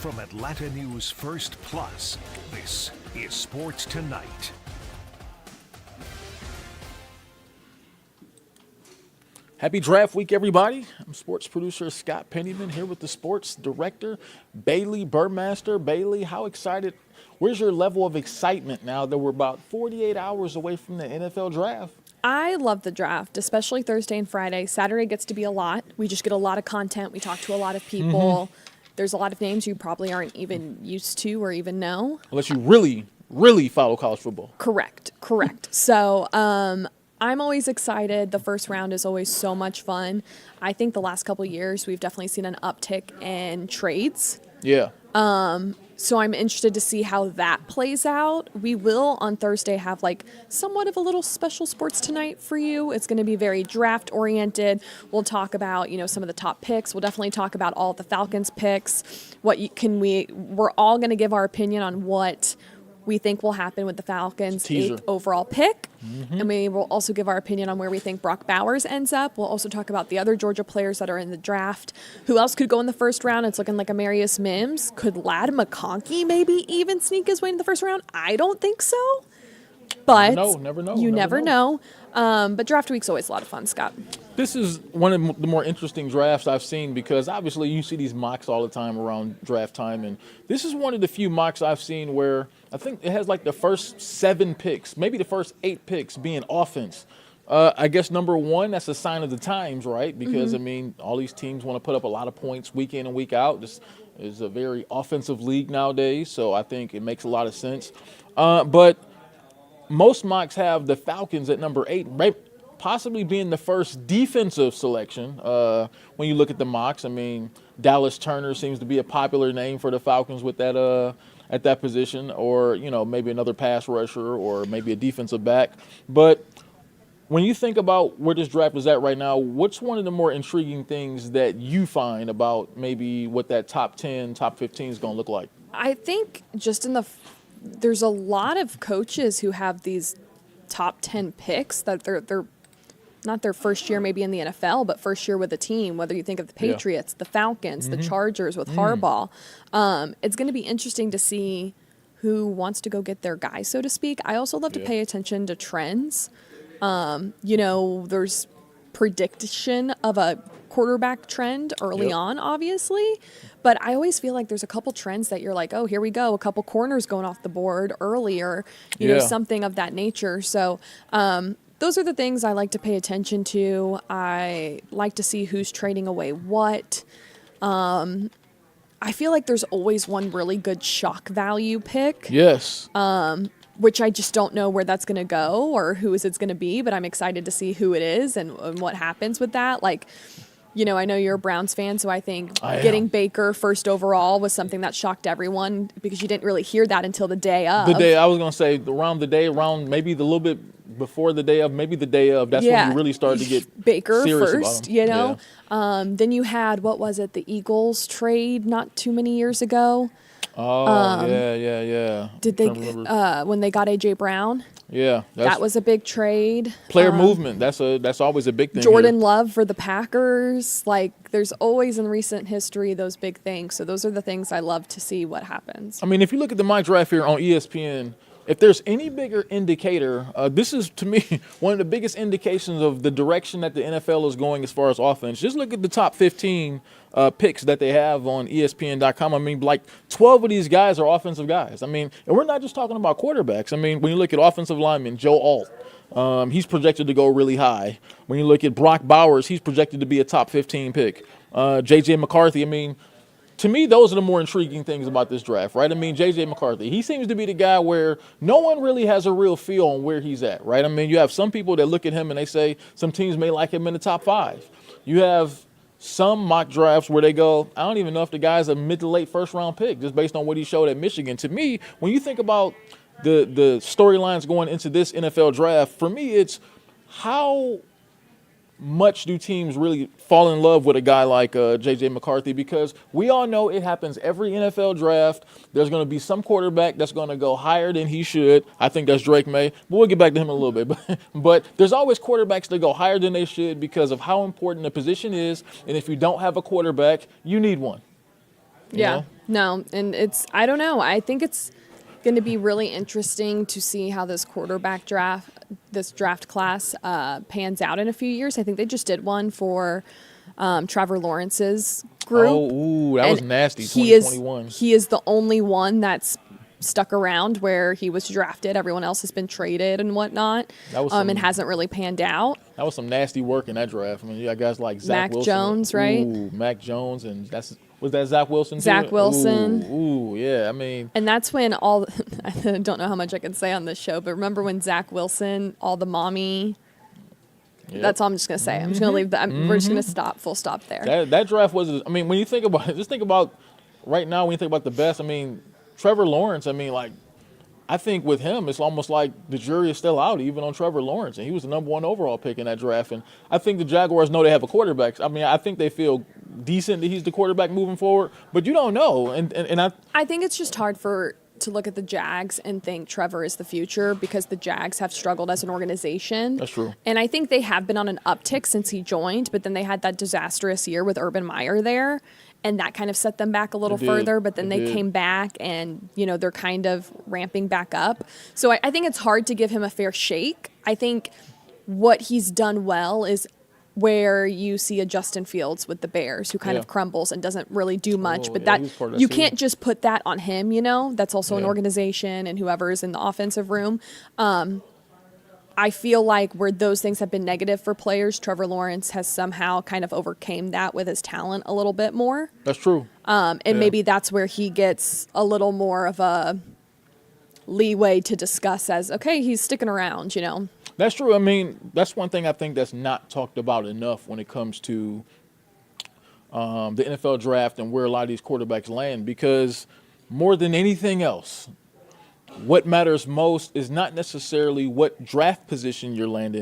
From Atlanta News First Plus, this is Sports Tonight. Happy draft week, everybody. I'm sports producer Scott Pennyman here with the sports director, Bailey Burmaster. Bailey, how excited? Where's your level of excitement now that we're about 48 hours away from the NFL draft? I love the draft, especially Thursday and Friday. Saturday gets to be a lot. We just get a lot of content. We talk to a lot of people. There's a lot of names you probably aren't even used to or even know. Unless you really follow college football. Correct. So I'm always excited. The first round is always so much fun. I think the last couple of years we've definitely seen an uptick in trades. Yeah. So I'm interested to see how that plays out. We will on Thursday have like somewhat of a little special Sports Tonight for you. It's going to be very draft oriented. We'll talk about, some of the top picks. We'll definitely talk about all of the Falcons picks. We're all going to give our opinion on what we think will happen with the Falcons' 8th overall pick. And we will also give our opinion on where we think Brock Bowers ends up. We'll also talk about the other Georgia players that are in the draft. Who else could go in the first round? It's looking like Amarius Mims. Could Ladd McConkey maybe even sneak his way into the first round? I don't think so. But never know. You never know. But draft week's always a lot of fun, Scott. This is one of the more interesting drafts I've seen because obviously you see these mocks all the time around draft time. And this is one of the few mocks I've seen where I think it has like the first 7 picks, maybe the first 8 picks being offense. I guess number one, that's a sign of the times, right? Because, all these teams want to put up a lot of points week in and week out. This is a very offensive league nowadays, so I think it makes a lot of sense. But most mocks have the Falcons at number 8, possibly being the first defensive selection. When you look at the mocks, Dallas Turner seems to be a popular name for the Falcons with that at that position, or maybe another pass rusher, or maybe a defensive back. But when you think about where this draft is at right now, what's one of the more intriguing things that you find about maybe what that top 10, top 15 is going to look like? I think just there's a lot of coaches who have these top 10 picks that they're not their first year maybe in the NFL, but first year with a team, whether you think of the Patriots, the Falcons, the Chargers with Harbaugh. It's going to be interesting to see who wants to go get their guy, so to speak. I also love to pay attention to trends. There's prediction of a quarterback trend early on, obviously. But I always feel like there's a couple trends that you're like, oh, here we go. A couple corners going off the board earlier, something of that nature. So those are the things I like to pay attention to. I like to see who's trading away what. I feel like there's always one really good shock value pick. Yes. Which I just don't know where that's going to go or who it's going to be, but I'm excited to see who it is and what happens with that. Like, I know you're a Browns fan, so I think getting Baker first overall was something that shocked everyone because you didn't really hear that until the day of. I was going to say around maybe the little bit before the day of, maybe the day of. That's when you really started to get Baker serious first, about him. Then you had, what was it, the Eagles trade not too many years ago. Oh, yeah. Did they, when they got A.J. Brown? Yeah. That was a big trade. Player movement, that's always a big thing. Jordan Love for the Packers. Like, there's always in recent history those big things. So those are the things I love to see what happens. If you look at the mock draft here on ESPN, if there's any bigger indicator, this is, to me, one of the biggest indications of the direction that the NFL is going as far as offense. Just look at the top 15 picks that they have on ESPN.com. Like 12 of these guys are offensive guys. And we're not just talking about quarterbacks. When you look at offensive linemen, Joe Alt, he's projected to go really high. When you look at Brock Bowers, he's projected to be a top 15 pick. J.J. McCarthy, to me, those are the more intriguing things about this draft, right? J.J. McCarthy, he seems to be the guy where no one really has a real feel on where he's at, right? You have some people that look at him and they say some teams may like him in the top 5. You have some mock drafts where they go, I don't even know if the guy's a mid to late first-round pick just based on what he showed at Michigan. To me, when you think about the storylines going into this NFL draft, for me, it's how much do teams really fall in love with a guy like J.J. McCarthy? Because we all know it happens every NFL draft. There's going to be some quarterback that's going to go higher than he should. I think that's Drake May. But we'll get back to him in a little bit. But there's always quarterbacks that go higher than they should because of how important the position is. And if you don't have a quarterback, you need one. Yeah. No, and I don't know. I think it's going to be really interesting to see how this draft class pans out in a few years. I think they just did one for Trevor Lawrence's group. Oh, ooh, that was and nasty. He is 2021. he is the only one that's stuck around where he was drafted. Everyone else has been traded and whatnot. That was and hasn't really panned out. That was some nasty work in that draft. I mean, you got guys like Zach Mac Wilson. Jones, right? Ooh, Mac Jones, and was that Zach Wilson too? Zach Wilson. Ooh, yeah. I mean, And that's when I don't know how much I can say on this show, but remember when Zach Wilson, all the mommy. yep. That's all I'm just gonna say. I'm just gonna leave that. We're just gonna stop. Full stop there. That draft was. I mean, when you think about it, just think about right now. When you think about the best, I mean, Trevor Lawrence. I mean, like, I think with him, it's almost like the jury is still out even on Trevor Lawrence, and he was the #1 overall pick in that draft. And I think the Jaguars know they have a quarterback. I mean, I think they feel decent that he's the quarterback moving forward, but you don't know. And I think it's just hard to look at the Jags and think Trevor is the future because the Jags have struggled as an organization. That's true. And I think they have been on an uptick since he joined, but then they had that disastrous year with Urban Meyer there, and that kind of set them back a little further. But then they came back, and they're kind of ramping back up. So I think it's hard to give him a fair shake. I think what he's done well is where you see a Justin Fields with the Bears who kind of crumbles and doesn't really do much. But he was part of that you season. can't just put that on him, That's also an organization and whoever's in the offensive room. I feel like where those things have been negative for players, Trevor Lawrence has somehow kind of overcame that with his talent a little bit more. that's true. Maybe that's where he gets a little more of a leeway to discuss as, okay, he's sticking around, That's true. I mean, that's one thing I think that's not talked about enough when it comes to the NFL draft and where a lot of these quarterbacks land, because more than anything else, what matters most is not necessarily what draft position you land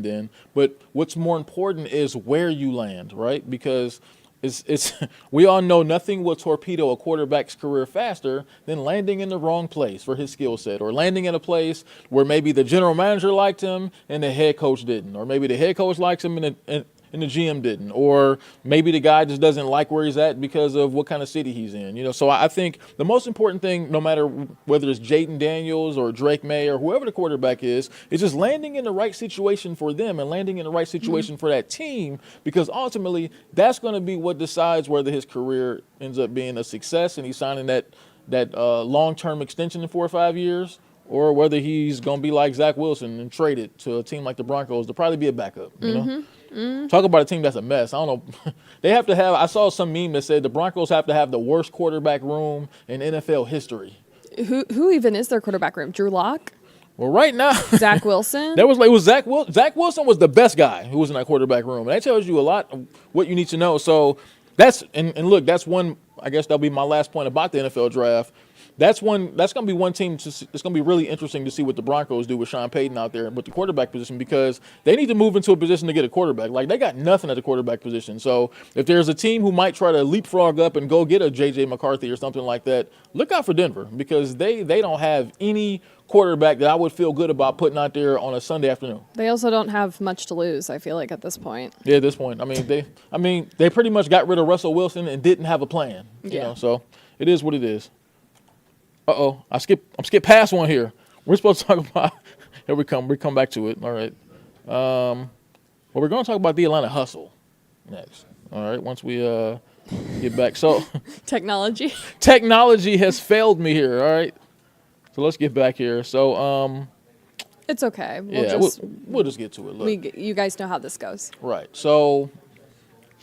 in, but what's more important is where you land, right? Because it's we all know nothing will torpedo a quarterback's career faster than landing in the wrong place for his skill set, or landing in a place where maybe the general manager liked him and the head coach didn't, or maybe the head coach likes him and the GM didn't, or maybe the guy just doesn't like where he's at because of what kind of city he's in. So I think the most important thing, no matter whether it's Jayden Daniels or Drake May or whoever the quarterback is just landing in the right situation for them and landing in the right situation for that team, because ultimately that's going to be what decides whether his career ends up being a success and he's signing that long-term extension in 4 or 5 years, or whether he's going to be like Zach Wilson and traded to a team like the Broncos to probably be a backup. Talk about a team that's a mess. I don't know. They have to have. I saw some meme that said the Broncos have to have the worst quarterback room in NFL history. Who even is their quarterback room? Drew Lock? Well, right now, Zach Wilson? it was Zach Wilson. Zach Wilson was the best guy who was in that quarterback room. And that tells you a lot of what you need to know. So that's and look, that's one. I guess that'll be my last point about the NFL draft. That's going to be one team. It's going to be really interesting to see what the Broncos do with Sean Payton out there with the quarterback position, because they need to move into a position to get a quarterback. Like, they got nothing at the quarterback position. So if there's a team who might try to leapfrog up and go get a J.J. McCarthy or something like that, look out for Denver, because they don't have any quarterback that I would feel good about putting out there on a Sunday afternoon. They also don't have much to lose, I feel like, at this point. Yeah, at this point. I mean, they pretty much got rid of Russell Wilson and didn't have a plan. So it is what it is. I'm skip past one here. We're supposed to talk about. Here we come. We come back to it. All right. Well, we're going to talk about the Atlanta Hustle next. All right. Once we get back. So technology has failed me here. All right. So let's get back here. So it's okay. We'll just get to it. You guys know how this goes. Right. So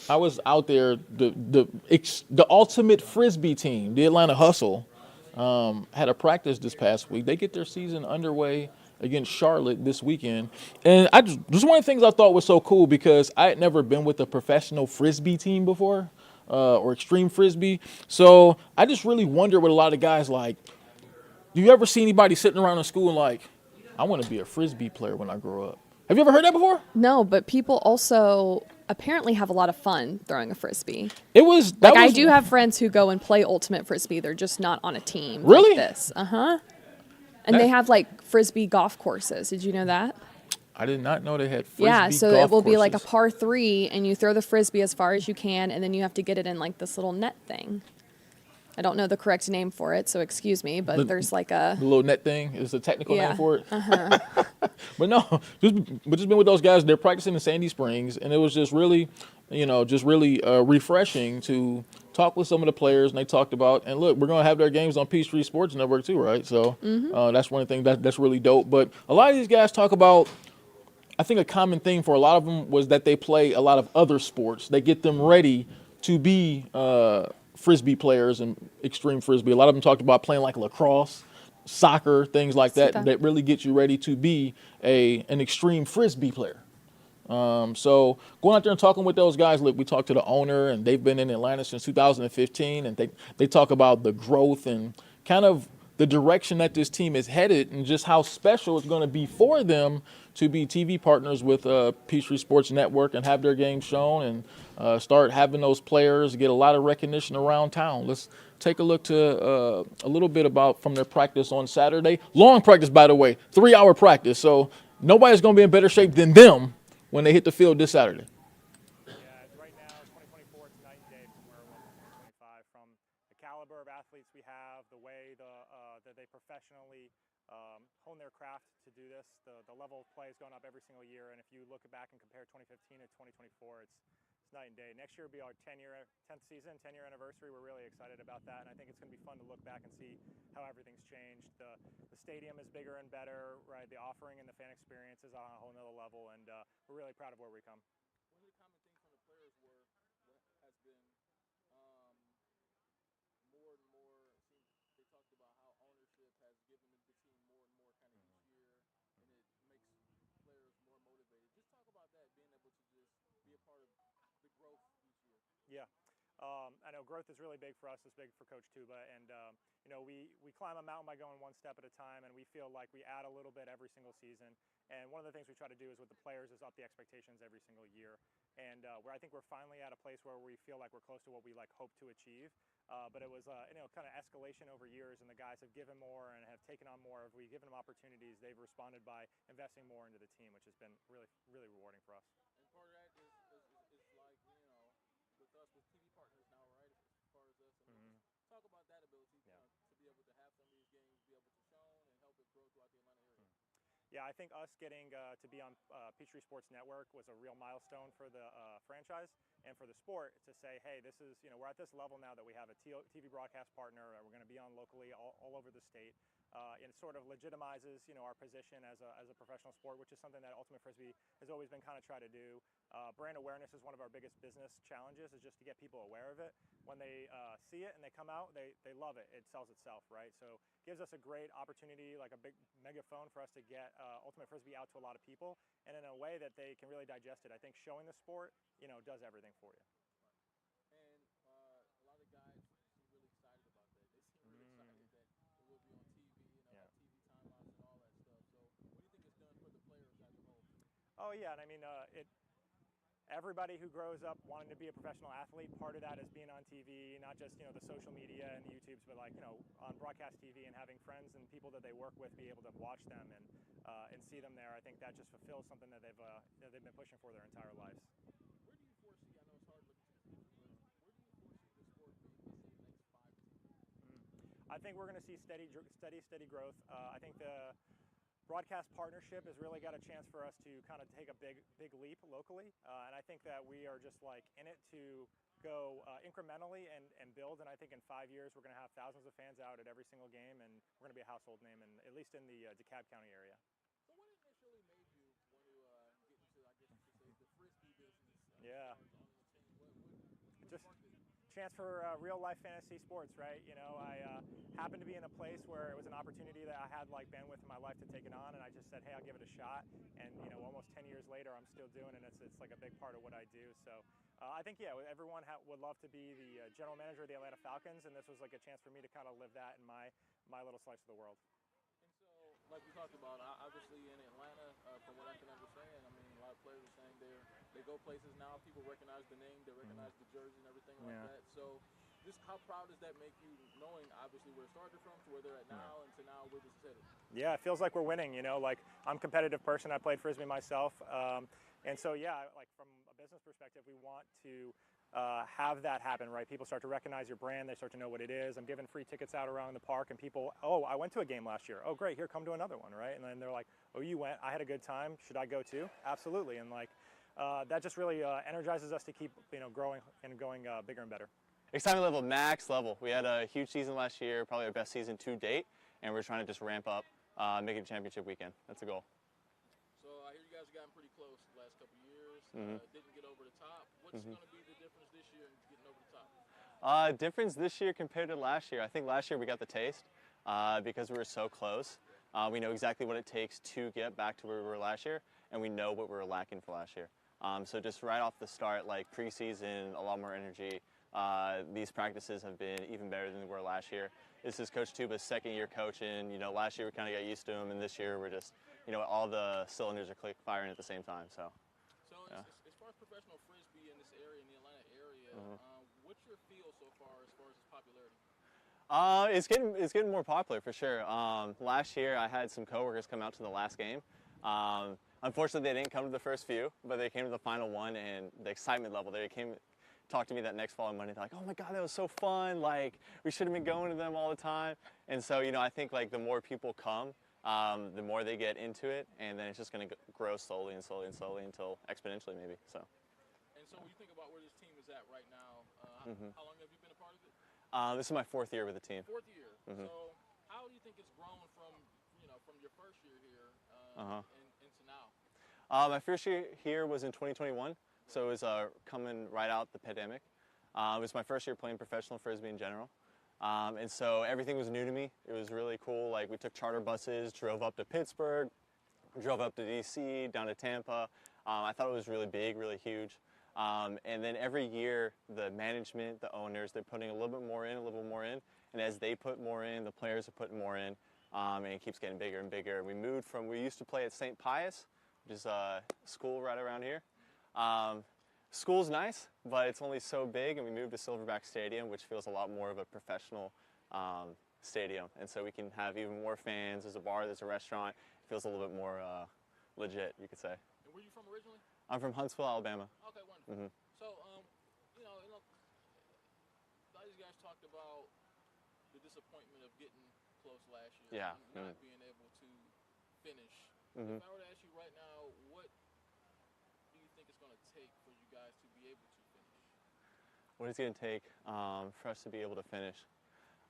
I was out there. The ultimate frisbee team, the Atlanta Hustle, had a practice this past week. They get their season underway against Charlotte this weekend. And this is one of the things I thought was so cool, because I had never been with a professional frisbee team before, or extreme frisbee. So I just really wonder what a lot of guys like. Do you ever see anybody sitting around in school and like, I want to be a frisbee player when I grow up? Have you ever heard that before? No, but people also apparently have a lot of fun throwing a frisbee. I do have friends who go and play ultimate frisbee. They're just not on a team really? Like this. And they have like frisbee golf courses. Did you know that? I did not know they had frisbee so golf it will courses. be like a par 3, and you throw the frisbee as far as you can, and then you have to get it in like this little net thing. I don't know the correct name for it, so excuse me, but there's like a The little net thing is the technical Yeah. name for it. But no, just been with those guys. They're practicing in Sandy Springs, and it was just really, refreshing to talk with some of the players. And they talked about, and look, we're gonna have their games on Peachtree Sports Network too, right? So that's one thing that's really dope. But a lot of these guys talk about. I think a common thing for a lot of them was that they play a lot of other sports. They get them ready to be frisbee players and extreme frisbee. A lot of them talked about playing like lacrosse, soccer, things like that. That really get you ready to be an extreme frisbee player. So going out there and talking with those guys, look, we talked to the owner, and they've been in Atlanta since 2015, and they talk about the growth and kind of the direction that this team is headed, and just how special it's going to be for them to be TV partners with Peachtree Sports Network and have their games shown and start having those players get a lot of recognition around town. Let's take a look to a little bit about from their practice on Saturday. Long practice, by the way, 3-hour practice. So nobody's going to be in better shape than them when they hit the field this Saturday. Yeah, right now, 2024, it's night and day from where it was in 2025. From the caliber of athletes we have, the way that they professionally hone their craft to do this, the level of play is going up every single year. And if you look back and compare 2015 to 2024, it's night and day. Next year will be our 10th season, 10-year anniversary. We're really excited about that, and I think it's going to be fun to look back and see how everything's changed. The stadium is bigger and better, right? The offering and the fan experience is on a whole nother level, and we're really proud of where we come. One of the common things from the players has been more and more. They talked about how ownership has given the team more and more kind of each year, and it makes players more motivated. Just talk about that, being able to just be a part of the growth each year. Yeah. I know growth is really big for us. It's big for Coach Tuba, and we climb a mountain by going one step at a time, and we feel like we add a little bit every single season. And one of the things we try to do is with the players is up the expectations every single year. And where I think we're finally at a place where we feel like we're close to what we hope to achieve. But it was kind of escalation over years, and the guys have given more and have taken on more. If we given them opportunities, they've responded by investing more into the team, which has been really, really rewarding for us. And part of that is like, with us, with TV partners now, right? As far as us, talk about that ability to be able to have some of these games be able to shown and help it grow throughout the Atlanta area. Yeah, I think us getting to be on Peachtree Sports Network was a real milestone for the franchise and for the sport to say, hey, this is, we're at this level now that we have a TV broadcast partner. We're going to be on locally all over the state. And it sort of legitimizes, our position as a professional sport, which is something that Ultimate Frisbee has always been kind of try to do. Brand awareness is one of our biggest business challenges, is just to get people aware of it. When they see it and they come out, they love it. It sells itself, right? So it gives us a great opportunity, like a big megaphone for us to get Ultimate Frisbee out to a lot of people, and in a way that they can really digest it. I think showing the sport, does everything for you. And a lot of guys seem really excited about that. They seem really excited that it will be on TV and have TV timeouts and all that stuff. So what do you think it's done for the players as a whole? Oh yeah, and I mean, everybody who grows up wanting to be a professional athlete, part of that is being on TV, not just the social media and the YouTubes, but on broadcast TV, and having friends and people that they work with be able to watch them and see them there. I think that just fulfills something that they've been pushing for their entire lives. Where do you foresee? I know it's hard looking to the future, but where do you foresee the sport being, let's say, the next 5 to 10 years? I think we're going to see steady growth. I think the broadcast partnership has really got a chance for us to kind of take a big leap locally, and I think that we are just in it to go incrementally and build. And I think in 5 years we're going to have thousands of fans out at every single game, and we're going to be a household name, at least in the DeKalb County area. So what initially made you want to get into, I guess you could say, the frisbee business? Yeah. What Just sparked it? chance for real life fantasy sports, right? I happened to be in a place where it was an opportunity that I had bandwidth in my life to take it on, and I just said, hey, I'll give it a shot. And almost 10 years later, I'm still doing it. It's like a big part of what I do. So I think everyone would love to be the general manager of the Atlanta Falcons, and this was like a chance for me to kind of live that in my little slice of the world. And so, like we talked about, obviously in Atlanta, from what I can understand, I mean, a lot of players are saying they go places now. People recognize the name, they recognize the jersey and everything like that. So, just how proud does that make you, knowing obviously where it started from to where they're at now and to now where this is headed? Yeah, it feels like we're winning. I'm a competitive person. I played frisbee myself, and so from a business perspective, we want to have that happen, right? People start to recognize your brand. They start to know what it is. I'm giving free tickets out around the park, and people, oh, I went to a game last year. Oh, great, here, come to another one, right? And then they're like, oh, you went, I had a good time. Should I go too? Absolutely. And like, that just really energizes us to keep, growing and going bigger and better. Excitement level, max level. We had a huge season last year, probably our best season to date, and we're trying to just ramp up, make it a championship weekend. That's the goal. So I hear you guys have gotten pretty close the last couple of years. Didn't get over the top. What's going to be the difference this year in getting over the top? Difference this year compared to last year. I think last year we got the taste because we were so close. We know exactly what it takes to get back to where we were last year, and we know what we were lacking for last year. So just right off the start, like preseason, a lot more energy. These practices have been even better than they were last year. This is Coach Tuba's second year coaching. Last year we kind of got used to him, and this year we're just, all the cylinders are firing at the same time. So yeah. As far as professional frisbee in this area, in the Atlanta area, what's your feel so far as its popularity? It's getting more popular for sure. Last year I had some coworkers come out to the last game. Unfortunately, they didn't come to the first few, but they came to the final one, and the excitement level, they came talk to me that next following Monday. They're like, oh my God, that was so fun. Like, we should have been going to them all the time. And so, I think like the more people come, the more they get into it, and then it's just going to grow slowly and slowly and slowly until exponentially maybe. So. And so when you think about where this team is at right now, how long have you been a part of it? This is my 4th year with the team. 4th year. So how do you think it's grown from your first year here into now? My first year here was in 2021. So it was coming right out the pandemic. It was my first year playing professional frisbee in general. And so everything was new to me. It was really cool. Like, we took charter buses, drove up to Pittsburgh, drove up to DC, down to Tampa. I thought it was really big, really huge. And then every year, the management, the owners, they're putting a little bit more in, a little bit more in. And as they put more in, the players are putting more in. And it keeps getting bigger and bigger. We used to play at St. Pius, which is a school right around here. School's nice, but it's only so big, and we moved to Silverback Stadium, which feels a lot more of a professional stadium. And so we can have even more fans. There's a bar, there's a restaurant. It feels a little bit more legit, you could say. And where are you from originally? I'm from Huntsville, Alabama. Okay, wonderful. So, a lot of these guys talked about the disappointment of getting close last year and not being able to finish. If I were to ask you right now, what do you think it's going to take for you guys to be able to finish? What it's going to take for us to be able to finish?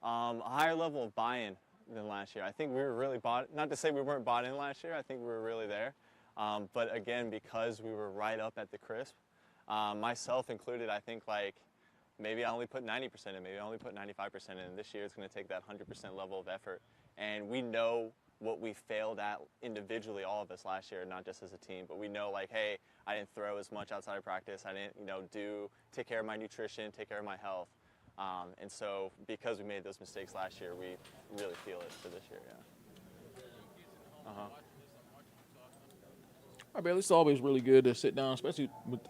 A higher level of buy-in than last year. I think we were really not to say we weren't bought in last year, I think we were really there. But again, because we were right up at the crisp, myself included, I think like maybe I only put 90% in, maybe I only put 95% in. This year it's going to take that 100% level of effort. And we know what we failed at individually, all of us last year, not just as a team, but we know like, hey, I didn't throw as much outside of practice. I didn't, take care of my nutrition, take care of my health. And so because we made those mistakes last year, we really feel it for this year, yeah. All right, Bailey, it's always really good to sit down, especially with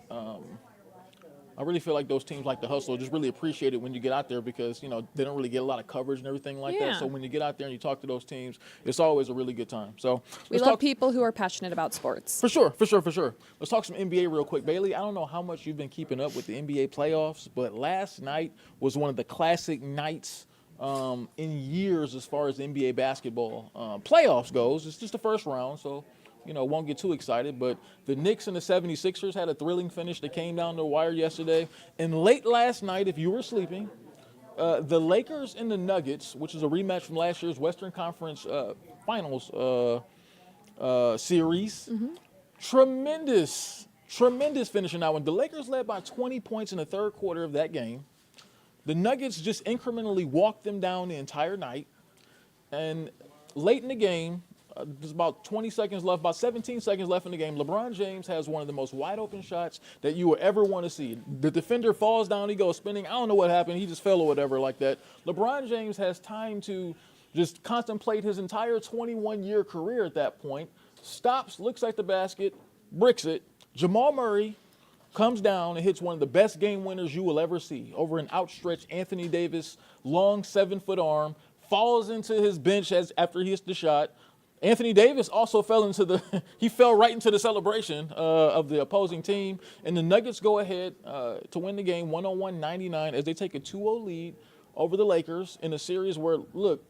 I really feel like those teams like the Hustle just really appreciate it when you get out there because, they don't really get a lot of coverage and everything like that. So when you get out there and you talk to those teams, it's always a really good time. So we love people who are passionate about sports. For sure. Let's talk some NBA real quick. Bailey, I don't know how much you've been keeping up with the NBA playoffs, but last night was one of the classic nights in years as far as NBA basketball playoffs goes. It's just the first round, so won't get too excited, but the Knicks and the 76ers had a thrilling finish. They came down the wire yesterday. And late last night, if you were sleeping, the Lakers and the Nuggets, which is a rematch from last year's Western Conference Finals series, tremendous finish in that one. The Lakers led by 20 points in the third quarter of that game. The Nuggets just incrementally walked them down the entire night. And late in the game, there's about 20 seconds left, about 17 seconds left in the game. LeBron James has one of the most wide open shots that you will ever want to see. The defender falls down, he goes spinning. I don't know what happened. He just fell or whatever like that. LeBron James has time to just contemplate his entire 21-year career at that point. Stops, looks at the basket, bricks it. Jamal Murray comes down and hits one of the best game winners you will ever see. Over an outstretched Anthony Davis, long 7-foot arm, falls into his bench after he hits the shot. Anthony Davis also fell right into the celebration of the opposing team. And the Nuggets go ahead to win the game 101-99 as they take a 2-0 lead over the Lakers in a series where, look,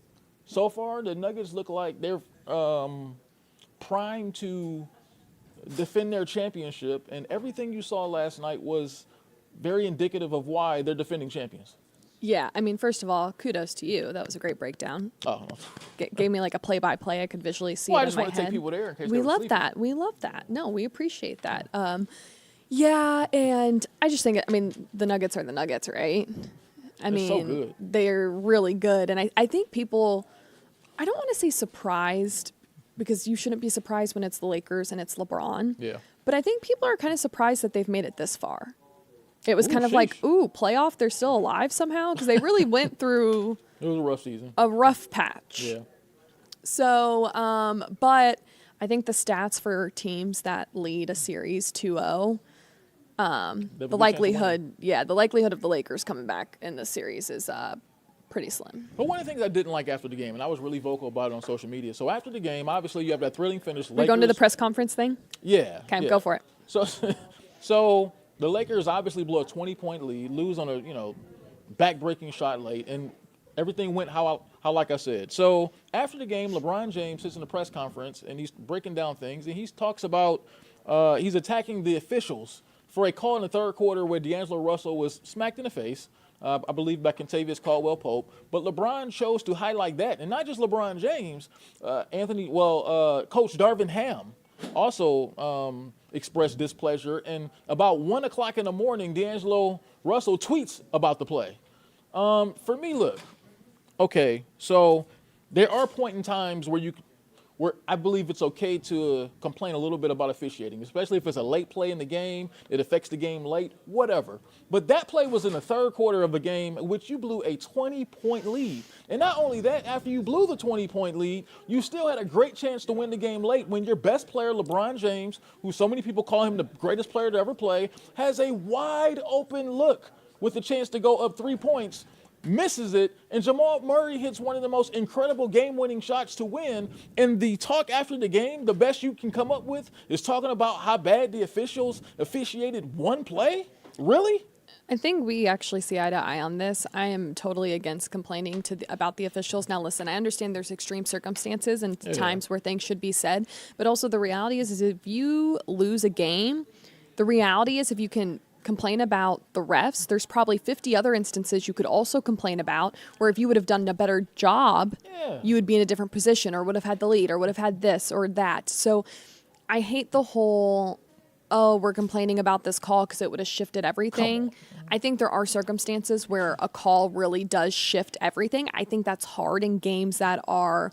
so far the Nuggets look like they're primed to defend their championship. And everything you saw last night was very indicative of why they're defending champions. Yeah, I mean, first of all, kudos to you. That was a great breakdown. Oh, Gave me like a play-by-play. I could visually see well, it I just in my want to head. take people there in case We they were love sleeping. that. We love that. No, we appreciate that. Yeah, and I just think, I mean, the Nuggets are the Nuggets, right? I They're mean, so good. They're really good. And I think people, I don't want to say surprised, because you shouldn't be surprised when it's the Lakers and it's LeBron. Yeah. But I think people are kind of surprised that they've made it this far. It was Ooh, kind of like, sheesh. ooh, playoff, they're still alive somehow, because they really went through It was a rough season. a rough patch. Yeah. So, but I think the stats for teams that lead a series 2-0, They have a the good chance of winning. likelihood of the Lakers coming back in this series is pretty slim. But one of the things I didn't like after the game, and I was really vocal about it on social media. So after the game, obviously you have that thrilling finish. We're going to the press conference thing? Yeah. Okay, yeah. go for it. So the Lakers obviously blew a 20-point lead, lose on a back-breaking shot late, and everything went how like I said. So after the game, LeBron James sits in the press conference and he's breaking down things, and he talks about he's attacking the officials for a call in the third quarter where D'Angelo Russell was smacked in the face. I believe by Kentavious Caldwell-Pope, but LeBron chose to highlight that, and not just LeBron James. Coach Darvin Ham also expressed displeasure, and about 1 o'clock in the morning, D'Angelo Russell tweets about the play. For me, look, okay, so there are point in times where I believe it's okay to complain a little bit about officiating, especially if it's a late play in the game, it affects the game late, whatever. But that play was in the third quarter of a game in which you blew a 20-point lead. And not only that, after you blew the 20-point lead, you still had a great chance to win the game late when your best player, LeBron James, who so many people call him the greatest player to ever play, has a wide open look with a chance to go up 3 points, misses it, and Jamal Murray hits one of the most incredible game-winning shots to win. And the talk after the game, the best you can come up with, is talking about how bad the officials officiated one play? Really? I think we actually see eye to eye on this. I am totally against complaining about the officials. Now, listen, I understand there's extreme circumstances and times where things should be said, but also the reality is if you lose a game, the reality is if you can complain about the refs, there's probably 50 other instances you could also complain about where if you would have done a better job, you would be in a different position or would have had the lead or would have had this or that. So I hate the whole, we're complaining about this call because it would have shifted everything. I think there are circumstances where a call really does shift everything. I think that's hard in games that are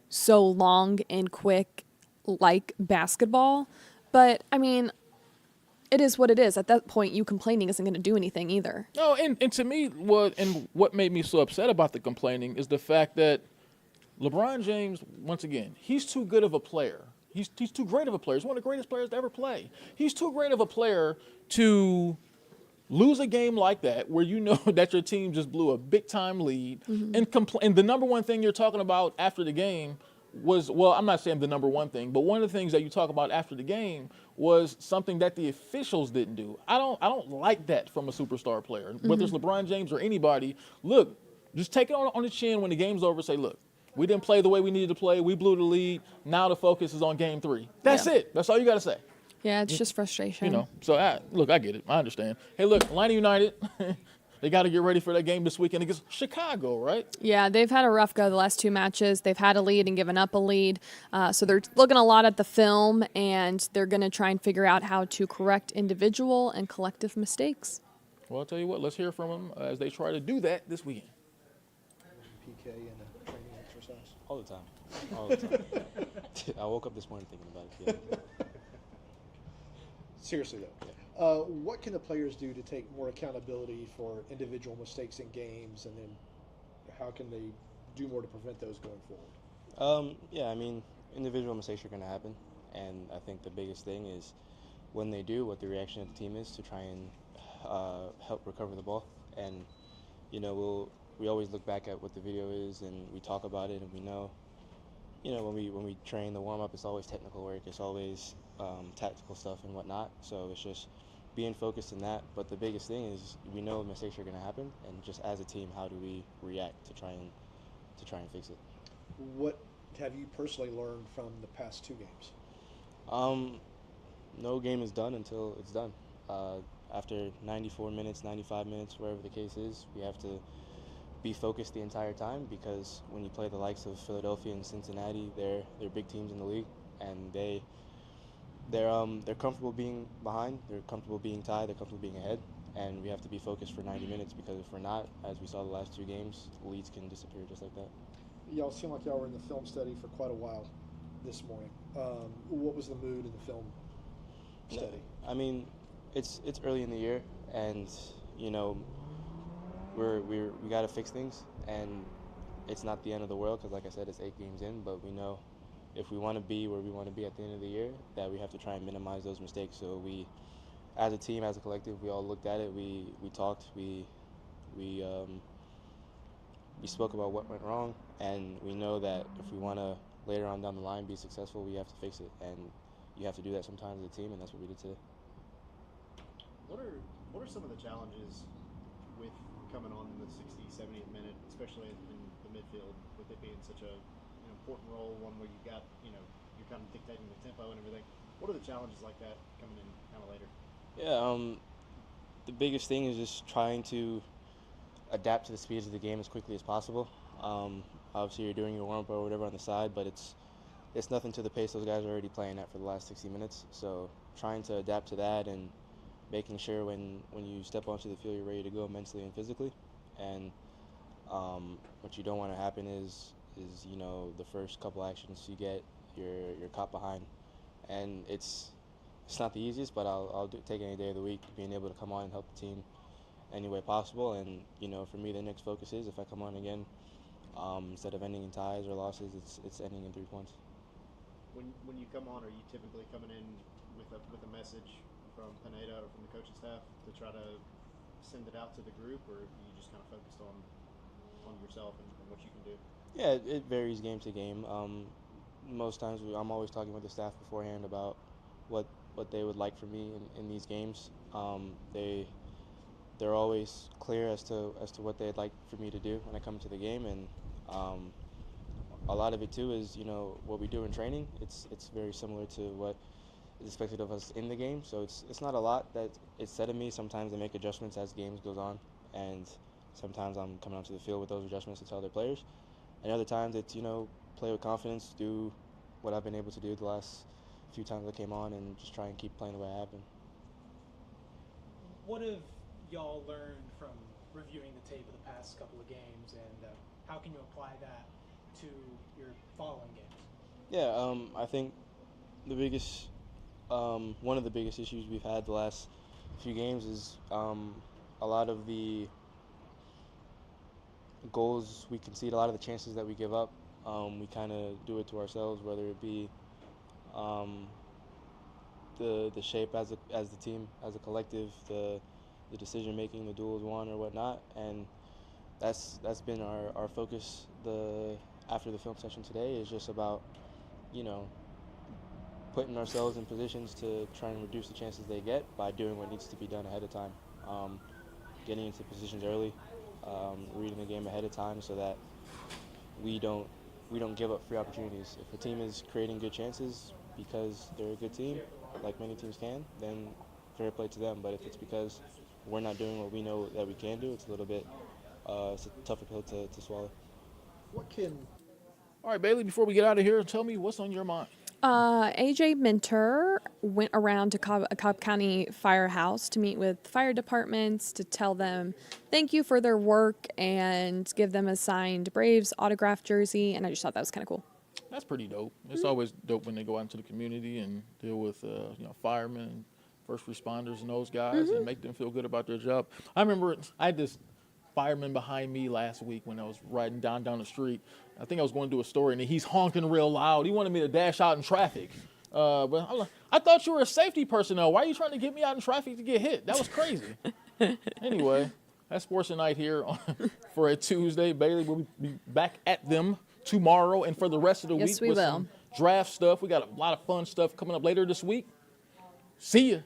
so long and quick like basketball. But, I mean, it is what it is. At that point, you complaining isn't going to do anything either. No, and to me, what made me so upset about the complaining is the fact that LeBron James, once again, he's too good of a player. He's too great of a player. He's one of the greatest players to ever play. He's too great of a player to lose a game like that where you know that your team just blew a big-time lead. And the number one thing you're talking about after the game was, well, I'm not saying the number one thing, but one of the things that you talk about after the game was something that the officials didn't do. I don't like that from a superstar player, whether it's LeBron James or anybody. Look, just take it on the chin when the game's over. Say, look, we didn't play the way we needed to play. We blew the lead. Now the focus is on game 3. That's it. That's all you got to say. Yeah, it's just frustration. So look, I get it. I understand. Hey, look, Atlanta United, they got to get ready for that game this weekend against Chicago, right? Yeah, they've had a rough go the last 2 matches. They've had a lead and given up a lead. So they're looking a lot at the film, and they're going to try and figure out how to correct individual and collective mistakes. Well, I'll tell you what, let's hear from them as they try to do that this weekend. PK and a training exercise? All the time. All the time. I woke up this morning thinking about it. Yeah. Seriously, though. What can the players do to take more accountability for individual mistakes in games, and then how can they do more to prevent those going forward? Yeah, I mean, individual mistakes are going to happen, and I think the biggest thing is when they do, what the reaction of the team is to try and help recover the ball. And, we always look back at what the video is, and we talk about it, and we know, when we train the warm up, it's always technical work. It's always tactical stuff and whatnot. So it's just being focused in that. But the biggest thing is we know mistakes are going to happen, and just as a team, how do we react to try and fix it? What have you personally learned from the past 2 games? No game is done until it's done. After 94 minutes, 95 minutes, wherever the case is, we have to be focused the entire time, because when you play the likes of Philadelphia and Cincinnati, they're big teams in the league, and they're comfortable being behind, they're comfortable being tied, they're comfortable being ahead, and we have to be focused for 90 minutes, because if we're not, as we saw the last 2 games, leads can disappear just like that. Y'all seem like y'all were in the film study for quite a while this morning. What was the mood in the film study? I mean, it's early in the year, and we got to fix things, and it's not the end of the world, because like I said, it's 8 games in, but we know if we want to be where we want to be at the end of the year, that we have to try and minimize those mistakes. So we, as a team, as a collective, we all looked at it, we talked, we spoke about what went wrong, and we know that if we want to later on down the line be successful, we have to fix it, and you have to do that sometimes as a team, and that's what we did today. What are some of the challenges with coming on in the 60th, 70th minute, especially in the midfield, with it being such an important role, one where you got, you're kind of dictating the tempo and everything. What are the challenges like that coming in kind of later? Yeah, the biggest thing is just trying to adapt to the speeds of the game as quickly as possible. Obviously, you're doing your warm-up or whatever on the side, but it's nothing to the pace those guys are already playing at for the last 60 minutes. So trying to adapt to that and making sure when you step onto the field, you're ready to go mentally and physically. And what you don't want to happen is the first couple actions you get, you're caught behind. And it's not the easiest, but I'll take any day of the week, being able to come on and help the team any way possible. And for me, the next focus is if I come on again, instead of ending in ties or losses, it's ending in 3 points. When you come on, are you typically coming in with a message from Pineda or from the coaching staff to try to send it out to the group, or are you just kind of focused on yourself and what you can do? Yeah, it varies game to game. Most times I'm always talking with the staff beforehand about what they would like for me in these games. They're always clear as to what they'd like for me to do when I come to the game, and a lot of it too is what we do in training. It's very similar to what is expected of us in the game. So it's not a lot that is said of me. Sometimes I make adjustments as games goes on, and sometimes I'm coming onto the field with those adjustments to tell their players. And other times it's play with confidence, do what I've been able to do the last few times I came on, and just try and keep playing the way I have been. What have y'all learned from reviewing the tape of the past couple of games, and how can you apply that to your following games? Yeah, I think the biggest, one of the biggest issues we've had the last few games is a lot of the goals we concede, a lot of the chances that we give up, we kind of do it to ourselves, whether it be the shape as the team, as a collective, the decision making, the duels won or whatnot, and that's been our focus. After the film session today is just about putting ourselves in positions to try and reduce the chances they get by doing what needs to be done ahead of time, getting into positions early, reading the game ahead of time so that we don't give up free opportunities. If a team is creating good chances because they're a good team, like many teams can, then fair play to them. But if it's because we're not doing what we know that we can do, it's a little bit it's a tougher pill to swallow. All right, Bailey, before we get out of here, tell me what's on your mind. AJ Minter went around to Cobb County Firehouse to meet with fire departments to tell them thank you for their work and give them a signed Braves autograph jersey, and I just thought that was kind of cool. That's pretty dope. It's always dope when they go out into the community and deal with firemen and first responders and those guys and make them feel good about their job. I remember I had this fireman behind me last week when I was riding down the street. I think I was going to do a story, and he's honking real loud. He wanted me to dash out in traffic. But I'm like, I thought you were a safety personnel. Why are you trying to get me out in traffic to get hit? That was crazy. Anyway, that's Sports Tonight here for a Tuesday. Bailey will be back at them tomorrow and for the rest of the Yes, week we with will. some draft stuff. We got a lot of fun stuff coming up later this week. See ya.